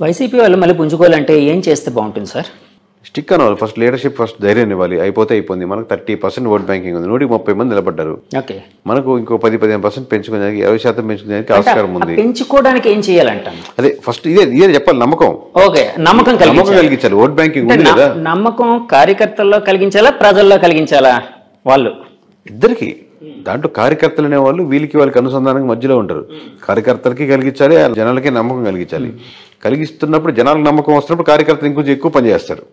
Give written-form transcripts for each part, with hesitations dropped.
YCP వాళ్ళు మళ్ళీ పుంజుకోవాలంటే ఏం చేస్తే బాగుంటుంది సార్? స్టిక్ అవ్వాలి. ఫస్ట్ లీడర్షిప్, ఫస్ట్ ధైర్యం ఇవ్వాలి. అయిపోయింది. మనకు 30% ఓట్ బ్యాంకింగ్ ఉంది. 130 మంది నిలబడ్డారు. మనకు ఇంకో 10-15% పెంచుకునేదానికి, 20% పెంచుకునేదానికి ఆస్కారం ఉంది. పెంచుకోవడానికి ఏం చేయాలంటాను? అదే ఫస్ట్ ఇదే చెప్పాలి. నమ్మకం కలిగించాలి. ఓట్ బ్యాంకింగ్ ఉంది కదా, నమ్మకం కార్యకర్తల్లో కలిగించాలా, ప్రజల్లో కలిగించాలా? వాళ్ళు ఇద్దరికి దాంట్లో కార్యకర్తలు అనే వాళ్ళు వాళ్ళకి అనుసంధానం మధ్యలో ఉంటారు. కార్యకర్తలకి కలిగించాలి, జనాలకి నమ్మకం కలిగించాలి. కలిగిస్తున్నప్పుడు జనాలకు నమ్మకం వస్తున్నప్పుడు కార్యకర్తలు ఇంకొంచెం ఎక్కువ పనిచేస్తారు.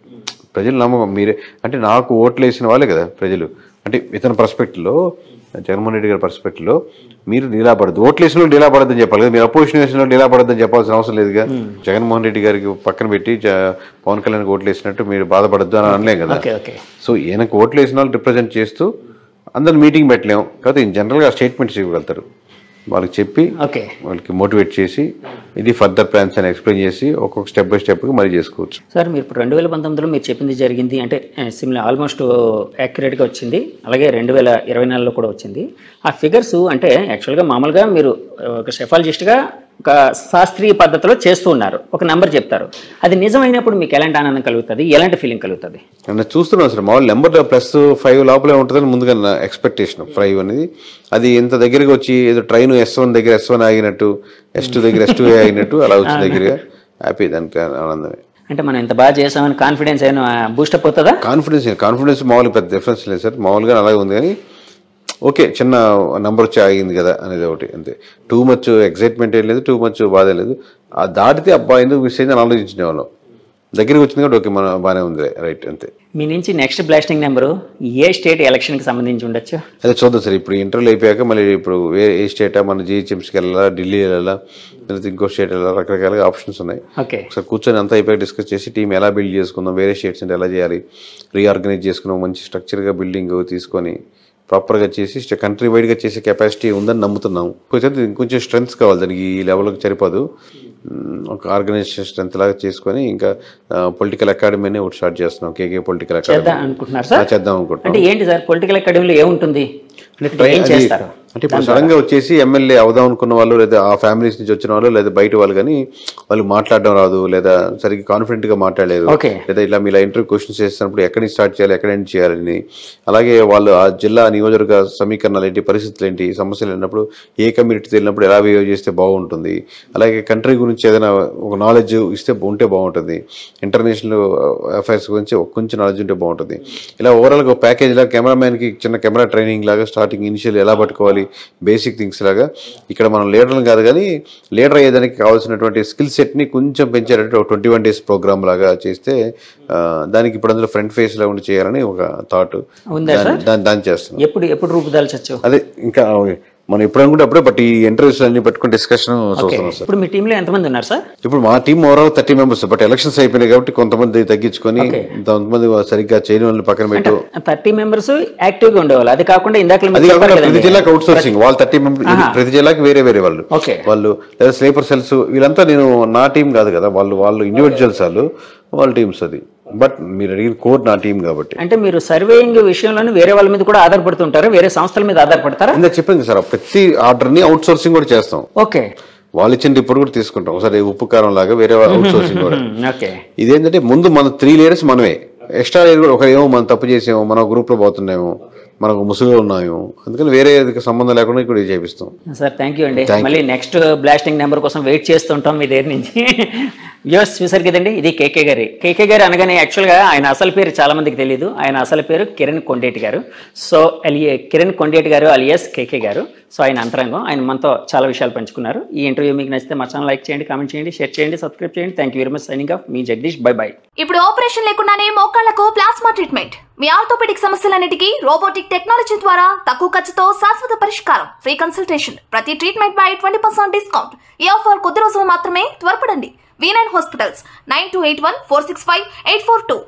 ప్రజలు నమ్మకం మీరే అంటే నాకు ఓట్లు వేసిన వాళ్ళే కదా ప్రజలు. అంటే ఇతని పర్స్పెక్టివ్లో, జగన్మోహన్ రెడ్డి గారి పర్స్పెక్టివ్లో మీరు నిలబడద్దు, ఓట్లు వేసిన వాళ్ళు నిలబడద్దని చెప్పాలి కదా. మీరు అపోజిషన్ వేసిన వాళ్ళు నిలబడద్దని చెప్పాల్సిన అవసరం లేదుగా. జగన్మోహన్ రెడ్డి గారికి పక్కన పెట్టి పవన్ కళ్యాణ్కి ఓట్లు వేసినట్టు మీరు బాధపడద్దు అని అనలేం కదా. సో ఈయనకు ఓట్లు వేసిన వాళ్ళు రిప్రజెంట్ చేస్తూ అందరు మీటింగ్ పెట్టలేము కాబట్టి జనరల్గా స్టేట్మెంట్స్ ఇవ్వగలుగుతారు. వాళ్ళకి చెప్పి వాళ్ళకి మోటివేట్ చేసి ఇది ఫర్దర్ ప్లాన్స్ అని ఎక్స్ప్లెయిన్ చేసి ఒక్కొక్క స్టెప్ బై స్టెప్గా మరీ చేసుకోవచ్చు. సార్ మీరు ఇప్పుడు 2019లో మీరు చెప్పింది జరిగింది అంటే సిమిలర్ ఆల్మోస్ట్ యాక్యురేట్గా వచ్చింది. అలాగే 2024లో కూడా వచ్చింది. ఆ ఫిగర్స్ అంటే యాక్చువల్గా మామూలుగా మీరు ఒక సెఫాలజిస్ట్గా ఒక శాస్త్రీయ పద్ధతిలో చేస్తూ ఉన్నారు, ఒక నెంబర్ చెప్తారు. అది నిజమైనప్పుడు మీకు ఎలాంటి ఆనందం కలుగుతుంది, ఎలాంటి ఫీలింగ్ కలుగుతుంది? చూస్తున్నాను సార్, మామూలు నెంబర్ +5 లోపలే ఉంటుందని ముందుగా ఎక్స్పెక్టేషన్. 5 అనేది అది ఎంత దగ్గరగా వచ్చి ఏదో ట్రైన్ S1 దగ్గర S1 ఆగినట్టు, S2 దగ్గర S2 ఆగినట్టు అలా వచ్చి దగ్గరగా హ్యాపీ, దానికి ఆనందమే. అంటే మనం ఎంత బాగా చేసామని కాన్ఫిడెన్స్ అయినా బూస్టప్ అవుతుందా? కాన్ఫిడెన్స్ మామూలుగా పెద్ద డిఫరెన్స్ లేదు సార్, మామూలుగా అలాగే ఉంది. కానీ ఓకే చిన్న నెంబర్ వచ్చి ఆగింది కదా అనేది ఒకటి అంతే. టూ మచ్ ఎక్సైట్మెంట్ ఏం లేదు, టూ మచ్ బాధ లేదు. ఆ దాటితే అబ్బా ఎందుకు మిస్ అయిందని ఆలోచించిన వాళ్ళం. దగ్గరికి వచ్చింది కాబట్టి ఓకే మన బాగానే ఉంది రైట్ అంతే. మీ నుంచి నెక్స్ట్ బ్లాస్టింగ్ నెంబరు ఏ స్టేట్ ఎలక్షన్కి సంబంధించి ఉండొచ్చు? అదే చూద్దాం సార్. ఇప్పుడు ఇంటర్వ్యూలు అయిపోయాక మళ్ళీ ఇప్పుడు ఏ స్టేటా, మన GHMCకి వెళ్ళాలా, ఢిల్లీ వెళ్ళాలా, లేకపోతే ఇంకో స్టేట్ వెళ్ళాలా, రకరకాలుగా ఆప్షన్స్ ఉన్నాయి. ఒకసారి కూర్చొని అంతా అయిపోయాక డిస్కస్ చేసి టీం ఎలా బిల్డ్ చేసుకుందాం, వేరే స్టేట్స్ అంటే ఎలా చేయాలి, రీఆర్గనైజ్ చేసుకున్నాం, మంచి స్ట్రక్చర్గా బిల్డింగ్ తీసుకొని ప్రాపర్గా చేసి కంట్రీ వైడ్గా చేసే కెపాసిటీ ఉందని నమ్ముతున్నాం. ఇంకొంచెం స్ట్రెంగ్స్ కావాలి దానికి, ఈ లెవెల్కి సరిపోదు. ఒక ఆర్గనైజేషన్ స్ట్రెంత్ లాగా చేసుకొని ఇంకా పొలిటికల్ అకాడమీని ఒకటి స్టార్ట్ చేస్తున్నాం. కేకే పొలిటికల్ అకాడమీ చేద్దాం అనుకుంటున్నాం. అంటే ఏంటి సార్ పొలిటికల్ అకాడమీలో ఏముంటుంది? అంటే ఇప్పుడు సడన్ గా వచ్చేసి ఎమ్మెల్యే అవుదాం అనుకున్న వాళ్ళు, లేదా ఆ ఫ్యామిలీస్ నుంచి వచ్చిన వాళ్ళు, లేదా బయట వాళ్ళు, కానీ వాళ్ళు మాట్లాడడం రాదు, లేదా సరిగ్గా కాన్ఫిడెంట్ గా మాట్లాడలేరు, లేదా ఇలా మీలా ఇంటర్వ్యూ క్వశ్చన్స్ చేస్తున్నప్పుడు ఎక్కడి నుంచి స్టార్ట్ చేయాలి, ఎక్కడ ఎండ్ చేయాలని, అలాగే వాళ్ళు ఆ జిల్లా నియోజకవర్గ సమీకరణాలు ఏంటి, పరిస్థితులు ఏంటి, సమస్యలు వెళ్ళినప్పుడు ఏ కమ్యూనిటీ వెళ్ళినప్పుడు ఎలా బిహేవ్ చేస్తే బాగుంటుంది, అలాగే కంట్రీ గురించి ఏదైనా ఒక నాలెడ్జ్ ఉంటే బాగుంటుంది, ఇంటర్నేషనల్ అఫైర్స్ గురించి కొంచెం నాలెడ్జ్ ఉంటే బాగుంటుంది. ఇలా ఓవరాల్గా ఒక ప్యాకేజ్ లాగా కెమెరామ్యాన్కి చిన్న కెమెరా ట్రైనింగ్ లాగా స్టార్టింగ్ ఇనిషియల్ ఎలా పట్టుకోవాలి, బేసిక్ థింగ్స్ లాగా ఇక్కడ మనం లీడర్లు కాదు కానీ లీడర్ అయ్యేదానికి కావాల్సినటువంటి స్కిల్ సెట్ని కొంచెం పెంచేటట్టు ఒక 21 days ప్రోగ్రామ్ లాగా చేస్తే దానికి ఇప్పుడు అందులో ఫ్రంట్ ఫేస్ లా ఉండి చేయాలని ఒక థాట్ దాన్ని చేస్తున్నాం. ఎప్పుడు రూపుదాల్చొచ్చు అదే ఇంకా మనం ఎప్పుడు అనుకుంటే అప్పుడే, బట్ ఈ ఇంటర్వ్యూస్ అన్ని పెట్టుకుని డిస్కషన్ చూస్తున్నాం సార్. ఇప్పుడు మీ టీంలో ఎంతమంది ఉన్నారు సార్? ఇప్పుడు మా team overall 30 members, but elections అయిపోయినాయి కాబట్టి కొంతమంది తగ్గించుకొని కొంతమంది సరిగ్గా చేయని వాళ్ళని పక్కన పెట్టు. 30 members యాక్టివ్ గా ఉండేవాళ్ళు. అది కాకుండా ప్రతి జిల్లాకి అవుట్ సోర్సింగ్ వాళ్ళు 30 members, ప్రతి జిల్లాకి వేరే వాళ్ళు లేదా స్లీపర్ సెల్స్, వీళ్ళంతా నేను నా టీం కాదు కదా, వాళ్ళు ఇండివిజువల్స్, వాళ్ళ టీమ్స్. అది బట్ మీరు అడిగిన కోర్ నా టీం కాబట్టి. అంటే మీరు సర్వేయింగ్ విషయంలో వేరే వాళ్ళ మీద కూడా ఆధారపడుతుంటారు, వేరే సంస్థల మీద ఆధారపడతారా? ఇందాక చెప్పింది సార్, ప్రతి ఆర్డర్ ని అవుట్ సోర్సింగ్ కూడా చేస్తాం. వాళ్ళు ఇచ్చిన రిపోర్ట్ కూడా తీసుకుంటాం. ఒకసారి ఉప్పు కారం లాగా వేరే అవుట్ సోర్సింగ్ కూడా. ఇదేంటంటే ముందు మన 3 leaders మనమే, ఎక్స్ట్రా కూడా ఒకరేమో మనం తప్పు చేసామో, మనం గ్రూప్ లో పోతున్నామో, మనకు ముసుగులో ఉన్నాము, అందుకని వేరే సంబంధం లేకుండా ఇక్కడ చేపిస్తాం. సార్ థ్యాంక్ యూ అండి. మళ్ళీ నెక్స్ట్ బ్లాస్టింగ్ నెంబర్ కోసం వెయిట్ చేస్తుంటాం మీ దగ్గర నుంచి. వ్యూవర్స్ చూసారు కదండి, ఇది కేకే గారు అనగానే యాక్చువల్గా ఆయన అసలు పేరు చాలా మందికి తెలియదు. ఆయన అసలు పేరు కిరణ్ కొండేటి గారు. సో కిరణ్ కొండేటి గారు అలియాస్ కేకే గారు. సో ఆయన అంతరంగం, ఆయన మనతో చాలా విషయాలు పంచుకున్నారు. ఈ ఇంటర్వ్యూ మీకు నచ్చితే మా ఛానల్ లైక్ చేయండి, కామెంట్ చేయండి, షేర్ చేయండి, సబ్స్క్రైబ్ చేయండి. Thank you very much. Signing off, me Jagadish. By. ఇప్పుడు ఆపరేషన్ లేకుండానే మోకాళ్లకు ప్లాస్మా ట్రీట్మెంట్, మీ ఆర్థోపెడిక్ సమస్యలన్నిటికీ రోబోటిక్ టెక్నాలజీ ద్వారా తక్కువ ఖర్చుతో శాశ్వత పరిష్కారం, ఫ్రీ కన్సల్టేషన్, ప్రతి ట్రీట్మెంట్ పై 20% డిస్కౌంట్. ఈ ఆఫర్ కొద్ది రోజులు మాత్రమే, త్వరపడండి. V9 hospitals 9281465842.